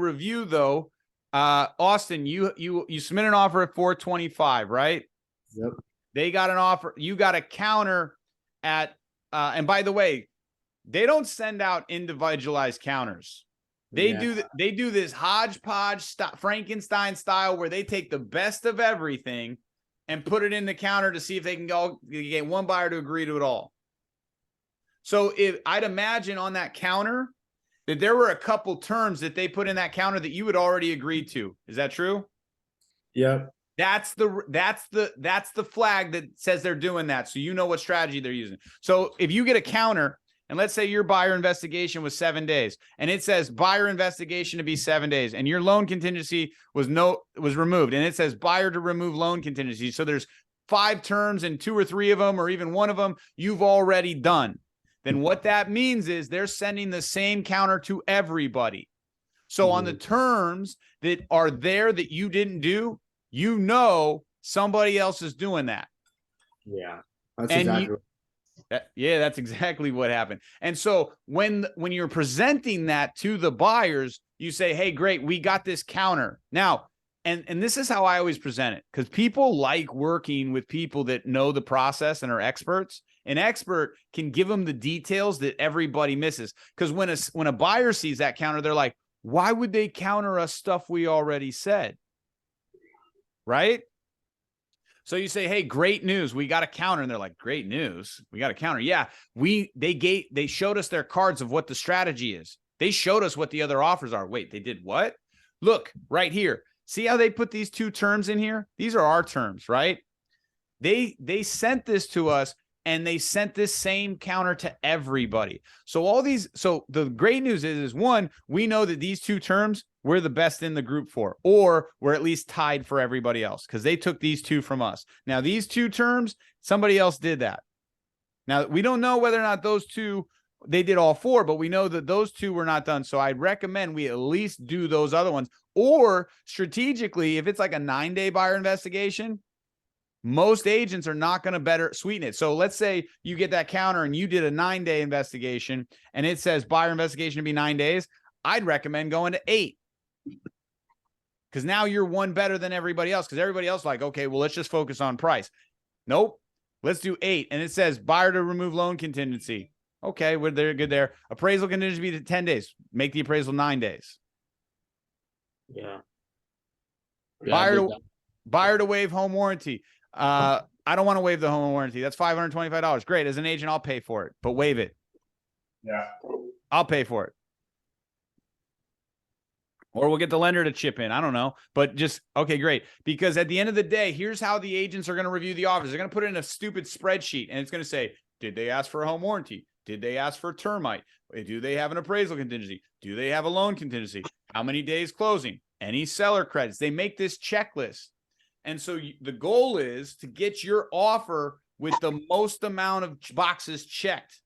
review though, Austin, you submit an offer at 425, right? Yep. They got an offer. You got a counter at, and by the way, they don't send out individualized counters. They do this hodgepodge Frankenstein style where they take the best of everything and put it in the counter to see if they can get one buyer to agree to it all. So if I'd imagine on that counter that there were a couple terms that they put in that counter that you had already agreed to. Is that true? Yep. That's the flag that says they're doing that. So you know what strategy they're using. So if you get a counter, and let's say your buyer investigation was 7 days, and it says buyer investigation to be 7 days, and your loan contingency was removed, and it says buyer to remove loan contingency. So there's 5 terms, and 2 or 3 of them, or even one of them, you've already done. Then what that means is they're sending the same counter to everybody. So on the terms that are there that you didn't do, you know somebody else is doing that. Yeah, that's exactly. That's exactly what happened. And so when you're presenting that to the buyers, you say, hey, great, we got this counter. Now, and this is how I always present it, because people like working with people that know the process and are experts. An expert can give them the details that everybody misses. Because when a buyer sees that counter, they're like, why would they counter us stuff we already said? Right? So you say, hey, great news, we got a counter. And they're like, great news, we got a counter. Yeah, they showed us their cards of what the strategy is. They showed us what the other offers are. Wait, they did what? Look right here. See how they put these 2 terms in here? These are our terms, right? They sent this to us, and they sent this same counter to everybody. So the great news is one, we know that these 2 terms we're the best in the group for, or we're at least tied for everybody else, because they took these 2 from us. Now, these 2 terms, somebody else did that. Now, we don't know whether or not those 2, they did all 4, but we know that those 2 were not done. So I'd recommend we at least do those other ones. Or strategically, if it's like a 9-day buyer investigation, most agents are not going to better sweeten it. So let's say you get that counter and you did a 9-day investigation and it says buyer investigation to be 9 days. I'd recommend going to 8. Because now you're one better than everybody else. Because everybody else is like, okay, well, let's just focus on price. Nope. Let's do 8. And it says buyer to remove loan contingency. Okay, we're there, good there. Appraisal contingency be 10 days. Make the appraisal 9 days. Yeah. Buyer to waive home warranty. I don't want to waive the home warranty. That's $525. Great. As an agent, I'll pay for it, but waive it. Yeah. I'll pay for it. Or we'll get the lender to chip in. I don't know. But just, okay, great. Because at the end of the day, here's how the agents are going to review the offers. They're going to put it in a stupid spreadsheet, and it's going to say, did they ask for a home warranty? Did they ask for termite? Do they have an appraisal contingency? Do they have a loan contingency? How many days closing? Any seller credits? They make this checklist. And so the goal is to get your offer with the most amount of boxes checked.